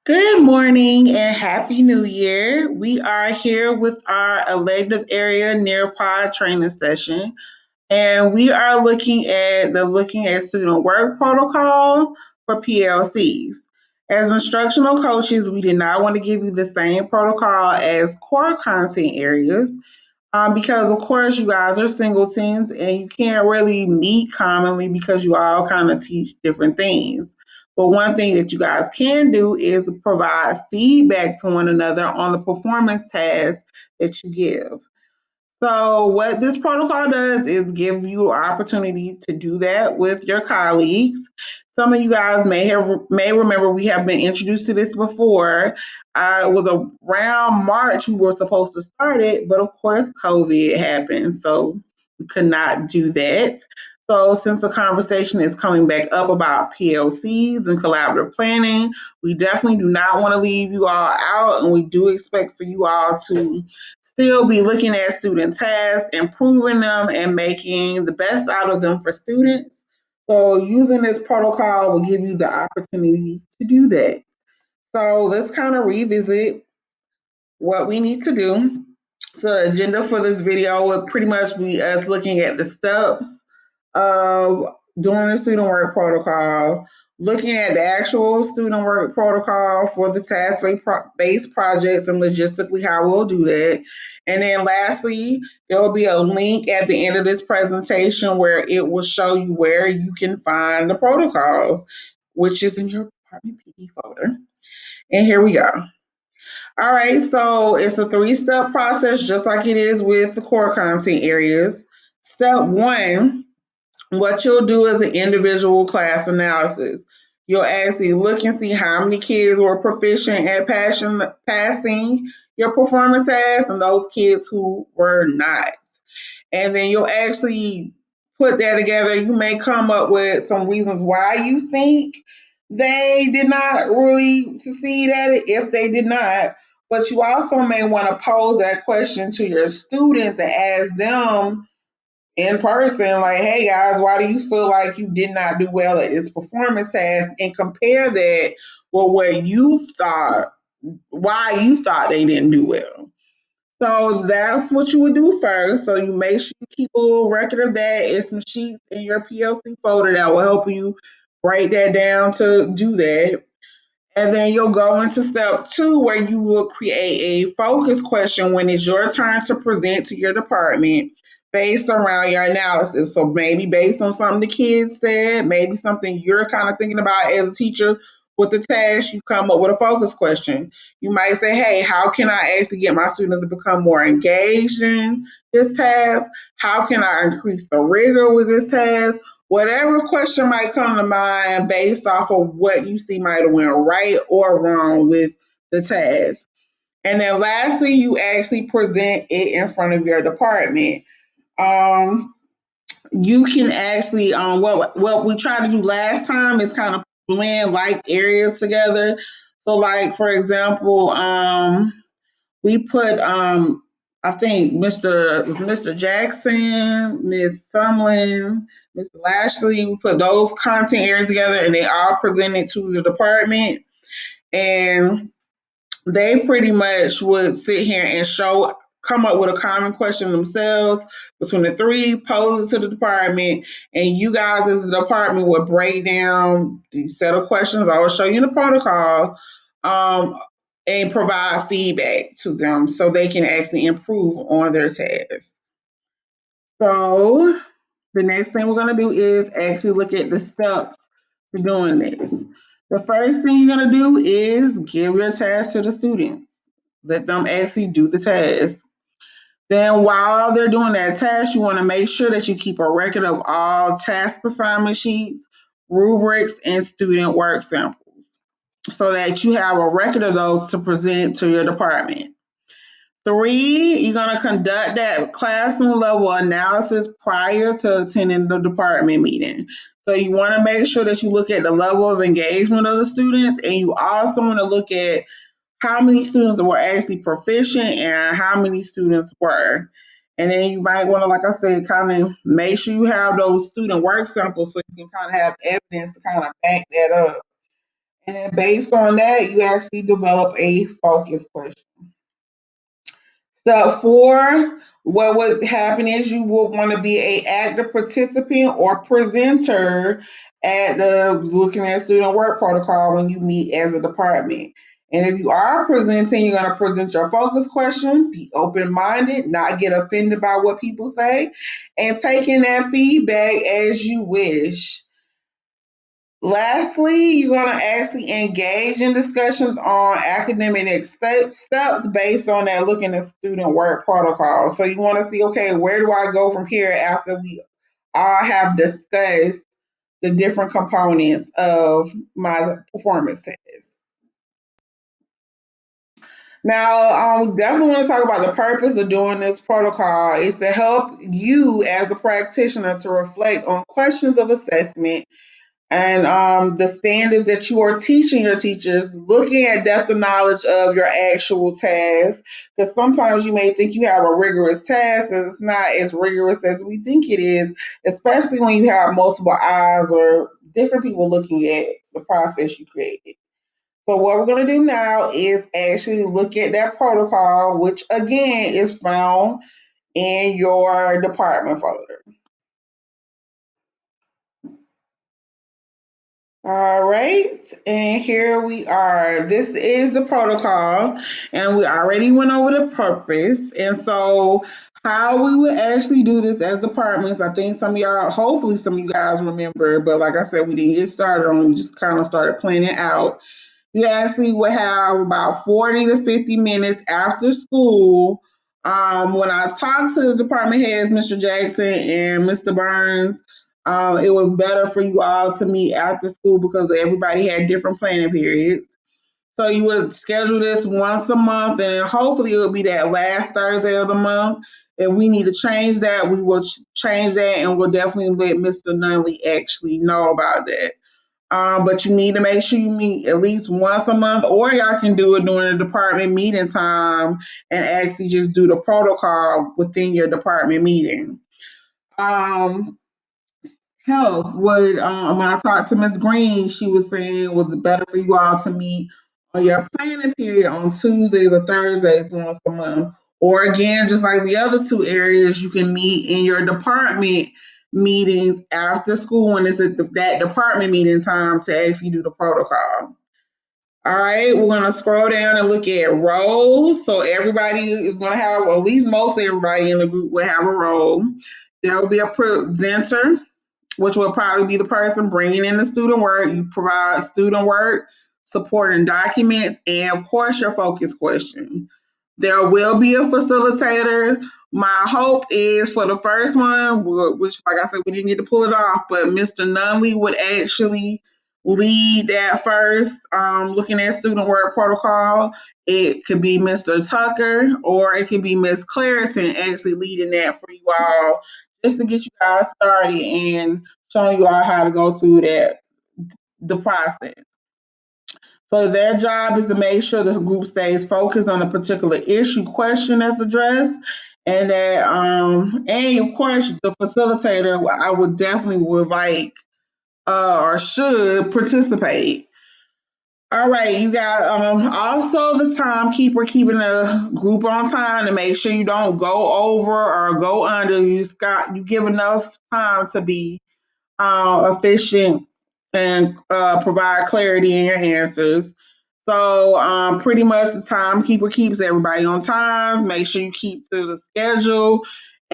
Good morning and happy new year. We are here with our elective area nearpod training session, and we are looking at student work protocol for PLCs. As instructional coaches, we did not want to give you the same protocol as core content areas. Because of course you guys are singletons and you can't really meet commonly because you all kind of teach different things. But one thing that you guys can do is provide feedback to one another on the performance tasks that you give. So what this protocol does is give you an opportunity to do that with your colleagues. Some of you guys may remember we have been introduced to this before. It was around March we were supposed to start it, but of course COVID happened, so we could not do that. So since the conversation is coming back up about PLCs and collaborative planning, we definitely do not want to leave you all out, and we do expect for you all to still be looking at student tasks, improving them, and making the best out of them for students. So, using this protocol will give you the opportunity to do that. So, let's kind of revisit what we need to do. So, the agenda for this video would pretty much be us looking at the steps of doing the student work protocol, looking at the actual student work protocol for the task-based projects and logistically how we'll do that. And then lastly, there will be a link at the end of this presentation where it will show you where you can find the protocols, which is in your department PD folder. And here we go. All right, so it's a three-step process, just like it is with the core content areas. Step one, what you'll do is an individual class analysis. You'll actually look and see how many kids were proficient at passing your performance tasks and those kids who were not. And then you'll actually put that together. You may come up with some reasons why you think they did not really succeed at it, if they did not. But you also may want to pose that question to your students and ask them in person, like, hey guys, why do you feel like you did not do well at this performance task? And compare that with what you thought, why you thought they didn't do well. So that's what you would do first. So you make sure you keep a little record of that. It's some sheets in your PLC folder that will help you write that down to do that. And then you'll go into step two, where you will create a focus question when it's your turn to present to your department based around your analysis. So maybe based on something the kids said, maybe something you're kind of thinking about as a teacher with the task, you come up with a focus question. You might say, hey, how can I actually get my students to become more engaged in this task? How can I increase the rigor with this task? Whatever question might come to mind based off of what you see might have went right or wrong with the task. And then lastly, you actually present it in front of your department. Um, you can actually what we tried to do last time is kind of blend like areas together. So like for example, we put I think Mr. Jackson, Miss Sumlin, Mr. Lashley, we put those content areas together and they all presented to the department, and they pretty much would sit here and come up with a common question themselves between the three, pose it to the department, and you guys as the department would break down the set of questions. I will show you the protocol, um, and provide feedback to them so they can actually improve on their tasks. So the next thing we're going to do is actually look at the steps for doing this. The first thing you're going to do is give your task to the students. Let them actually do the task. Then while they're doing that task, you want to make sure that you keep a record of all task assignment sheets, rubrics, and student work samples so that you have a record of those to present to your department. Three, you're going to conduct that classroom level analysis prior to attending the department meeting. So you want to make sure that you look at the level of engagement of the students, and you also want to look at how many students were actually proficient and how many students were. And then you might want to, like I said, kind of make sure you have those student work samples so you can kind of have evidence to kind of back that up. And then based on that, you actually develop a focus question. Step four, what would happen is you will want to be a active participant or presenter at the looking at student work protocol when you meet as a department. And if you are presenting, you're going to present your focus question, be open minded, not get offended by what people say, and taking that feedback as you wish. Lastly, you're going to actually engage in discussions on academic next steps based on that looking at student work protocol. So you want to see, okay, where do I go from here after we all have discussed the different components of my performance test? Now, we definitely want to talk about the purpose of doing this protocol is to help you as a practitioner to reflect on questions of assessment and the standards that you are teaching your teachers, looking at depth of knowledge of your actual task. Because sometimes you may think you have a rigorous task, and it's not as rigorous as we think it is, especially when you have multiple eyes or different people looking at the process you created. So, what we're going to do now is actually look at that protocol, which again is found in your department folder. All right, and here we are. This is the protocol, and we already went over the purpose. And so, how we would actually do this as departments, I think some of y'all, hopefully, some of you guys remember, but like I said, we didn't get started on, we just kind of started planning out. You actually would have about 40 to 50 minutes after school. When I talked to the department heads, Mr. Jackson and Mr. Burns, it was better for you all to meet after school because everybody had different planning periods. So you would schedule this once a month, and then hopefully it would be that last Thursday of the month. If we need to change that, we will change that, and we'll definitely let Mr. Nunley actually know about that. But you need to make sure you meet at least once a month, or y'all can do it during the department meeting time and actually just do the protocol within your department meeting. Um, Health would when I talked to Ms. Green, she was saying it was better for you all to meet on your planning period on Tuesdays or Thursdays once a month. Or again, just like the other two areas, you can meet in your department meetings after school when it's at that department meeting time to actually do the protocol. All right, we're gonna scroll down and look at roles. So everybody is gonna have, well, at least most everybody in the group will have a role. There will be a presenter, which will probably be the person bringing in the student work. You provide student work, supporting documents, and of course, your focus question. There will be a facilitator. My hope is for the first one, which, like I said, we didn't get to pull it off, but Mr. Nunley would actually lead that first, looking at student work protocol. It could be Mr. Tucker or it could be Miss Clarison actually leading that for you all, just to get you guys started and showing you all how to go through the process. So their job is to make sure the group stays focused on a particular issue question that's addressed. And that and of course the facilitator I would definitely would like or should participate. All right, you got also the timekeeper keeping the group on time to make sure you don't go over or go under. You give enough time to be efficient and provide clarity in your answers. So pretty much the timekeeper keeps everybody on time. Make sure you keep to the schedule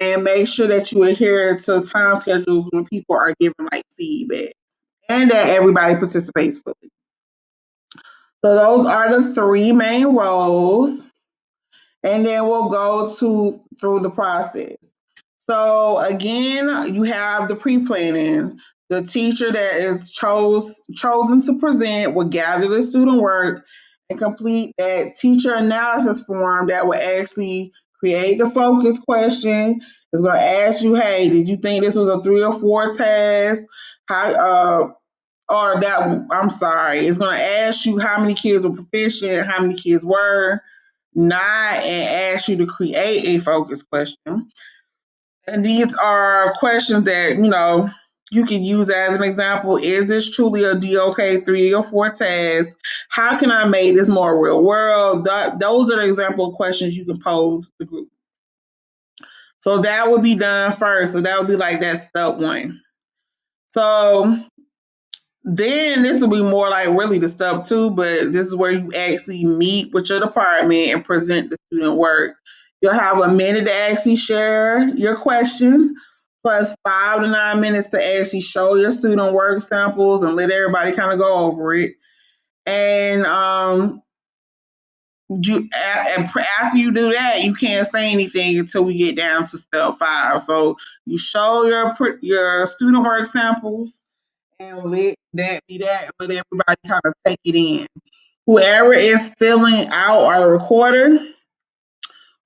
and make sure that you adhere to time schedules when people are giving like feedback and that everybody participates fully. So those are the three main roles, and then we'll go to through the process. So again, you have the pre-planning. The teacher that is chosen to present will gather the student work and complete that teacher analysis form that will actually create the focus question. It's going to ask you, hey, did you think this was a 3 or 4 task? How or that I'm sorry, it's going to ask you how many kids were proficient, how many kids were not, and ask you to create a focus question. And these are questions that, you can use as an example. Is this truly a DOK 3 or 4 task? How can I make this more real world? Those are the example questions you can pose the group. So that would be done first. So that would be like that step one. So then this will be more like really the step two, but this is where you actually meet with your department and present the student work. You'll have a minute to actually share your question, plus 5 to 9 minutes to actually show your student work samples and let everybody kind of go over it. And after you do that, you can't say anything until we get down to step five. So you show your student work samples and let that be that. Let everybody kind of take it in. Whoever is filling out or the recorder,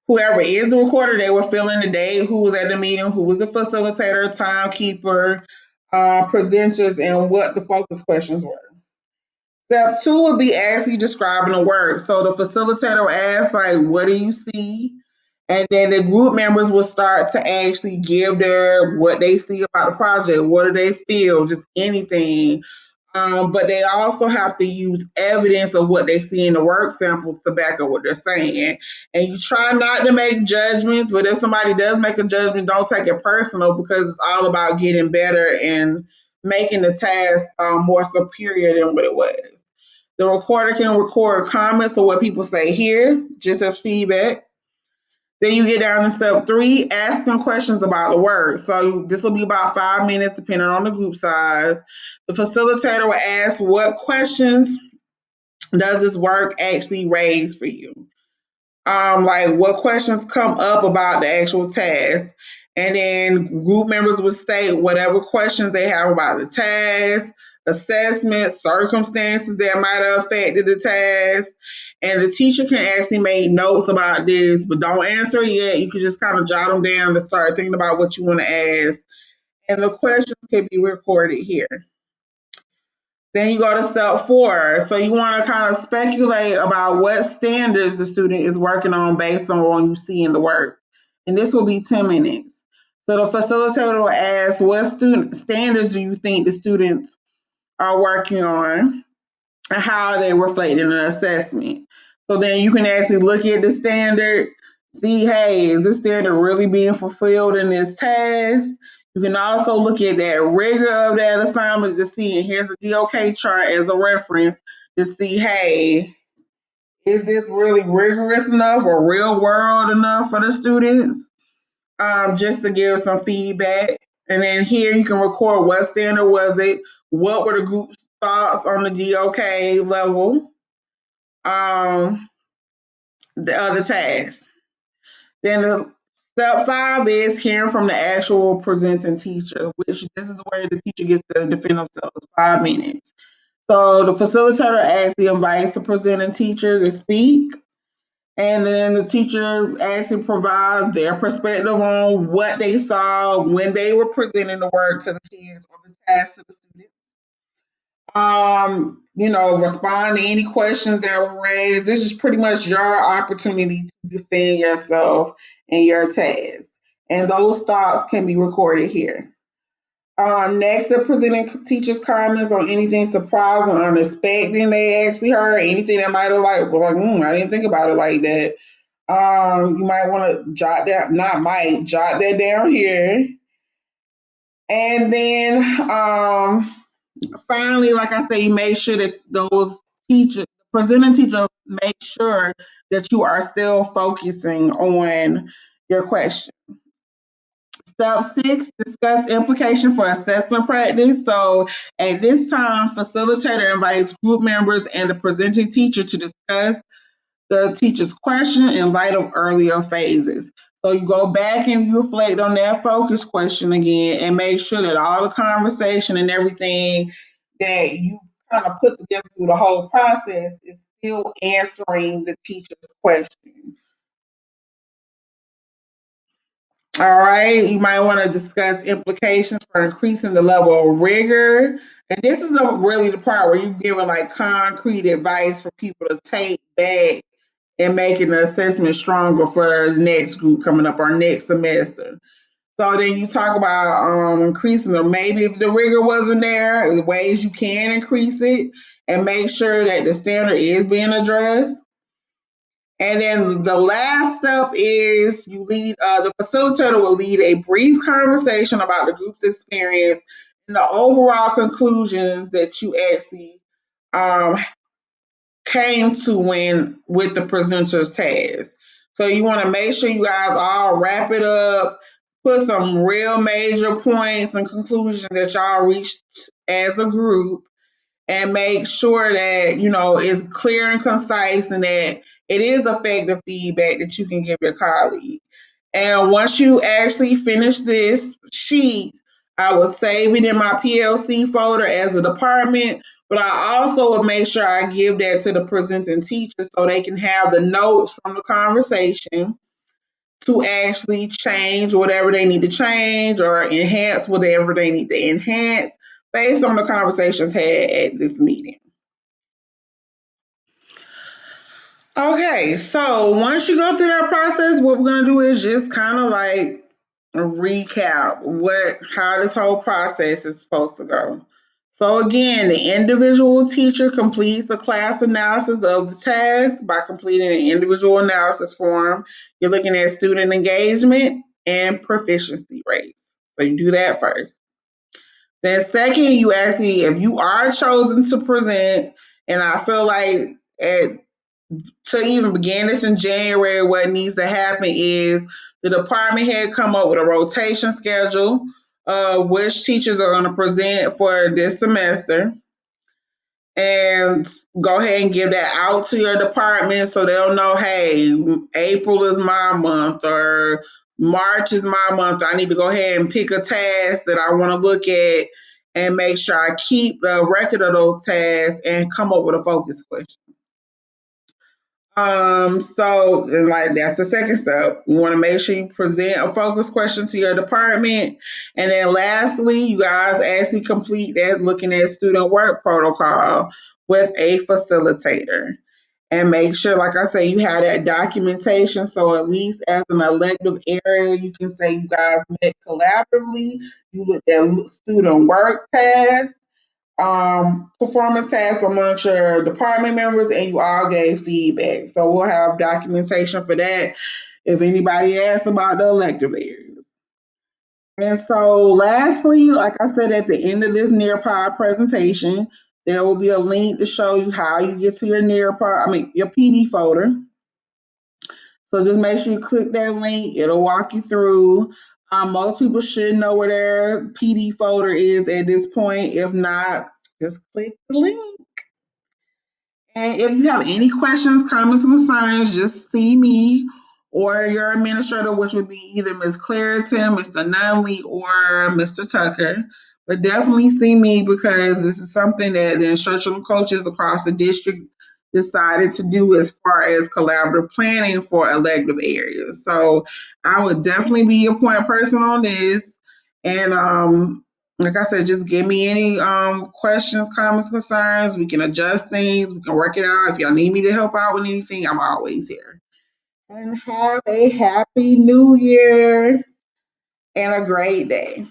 whoever is the recorder, they will fill in the day, who was at the meeting, who was the facilitator, timekeeper, presenters, and what the focus questions were. Step two would be actually describing the work. So the facilitator will ask, like, what do you see? And then the group members will start to actually give their what they see about the project. What do they feel? Just anything. But they also have to use evidence of what they see in the work samples to back up what they're saying. And you try not to make judgments, but if somebody does make a judgment, don't take it personal because it's all about getting better and making the task more superior than what it was. The recorder can record comments of what people say here, just as feedback. Then you get down to step three, asking questions about the work. So this will be about 5 minutes, depending on the group size. The facilitator will ask, what questions does this work actually raise for you? Like what questions come up about the actual task. And then group members would state whatever questions they have about the task, assessment, circumstances that might have affected the task. And the teacher can actually make notes about this, but don't answer yet. You can just kind of jot them down to start thinking about what you want to ask. And the questions can be recorded here. Then you go to step four. So you want to kind of speculate about what standards the student is working on based on what you see in the work. And this will be 10 minutes. So the facilitator will ask, what student standards do you think the students are working on and how they reflect in an assessment? So then you can actually look at the standard, see, hey, is this standard really being fulfilled in this task? You can also look at that rigor of that assignment to see, and here's a DOK chart as a reference to see, hey, is this really rigorous enough or real world enough for the students? Just to give some feedback. And then here you can record what standard was it, what were the group's thoughts on the DOK level, um, the other tasks. Then the step five is hearing from the actual presenting teacher, which this is where the teacher gets to defend themselves, 5 minutes. So the facilitator actually invites the presenting teacher to speak, and then the teacher actually provides their perspective on what they saw when they were presenting the work to the kids or the task to the students. Respond to any questions that were raised. This is pretty much your opportunity to defend yourself and your task. And those thoughts can be recorded here. Next, the presenting teachers' comments on anything surprising or unexpected they actually heard, anything that might have I didn't think about it like that. You might want to jot down, not might, jot that down here. And then finally, like I say, you make sure that those teachers, presenting teacher, make sure that you are still focusing on your question. Step six, discuss implication for assessment practice. So at this time, facilitator invites group members and the presenting teacher to discuss the teacher's question in light of earlier phases. So you go back and you reflect on that focus question again and make sure that all the conversation and everything that you kind of put together through the whole process is still answering the teacher's question. All right, you might want to discuss implications for increasing the level of rigor. And this is really the part where you're giving like concrete advice for people to take back and making the assessment stronger for the next group coming up our next semester. So then you talk about increasing, or maybe if the rigor wasn't there, the ways you can increase it and make sure that the standard is being addressed. And then the last step is you lead, the facilitator will lead a brief conversation about the group's experience and the overall conclusions that you actually um, came to when with the presenter's task. So you want to make sure you guys all wrap it up, put some real major points and conclusions that y'all reached as a group, and make sure that it's clear and concise and that it is effective feedback that you can give your colleague. And once you actually finish this sheet, I will save it in my PLC folder as a department, but I also will make sure I give that to the presenting teacher so they can have the notes from the conversation to actually change whatever they need to change or enhance whatever they need to enhance based on the conversations had at this meeting. Okay, so once you go through that process, what we're gonna do is just kind of like recap how this whole process is supposed to go. So again, the individual teacher completes the class analysis of the task by completing an individual analysis form. You're looking at student engagement and proficiency rates. So you do that first. Then second, you actually, if you are chosen to present, and I feel like to even begin this in January, what needs to happen is the department head come up with a rotation schedule of which teachers are going to present for this semester, and go ahead and give that out to your department so they'll know, hey, April is my month or March is my month. I need to go ahead and pick a task that I want to look at and make sure I keep the record of those tasks and come up with a focus question. So like that's the second step. You want to make sure you present a focus question to your department. And then lastly, you guys actually complete that looking at student work protocol with a facilitator. And make sure, like I say, you have that documentation. So at least as an elective area, you can say you guys met collaboratively, you looked at student work tasks, performance tasks amongst your department members, and you all gave feedback. So we'll have documentation for that if anybody asks about the elective areas. And so lastly, like I said, at the end of this Nearpod presentation, there will be a link to show you how you get to your your PD folder. So just make sure you click that link. It'll walk you through. Most people should know where their PD folder is at this point. If not, just click the link. And if you have any questions, comments, concerns, just see me or your administrator, which would be either Ms. Clariton, Mr. Nunley, or Mr. Tucker. But definitely see me because this is something that the instructional coaches across the district decided to do as far as collaborative planning for elective areas. So I would definitely be your point person on this. And like I said, just give me any questions, comments, concerns. We can adjust things. We can work it out. If y'all need me to help out with anything, I'm always here. And have a happy new year and a great day.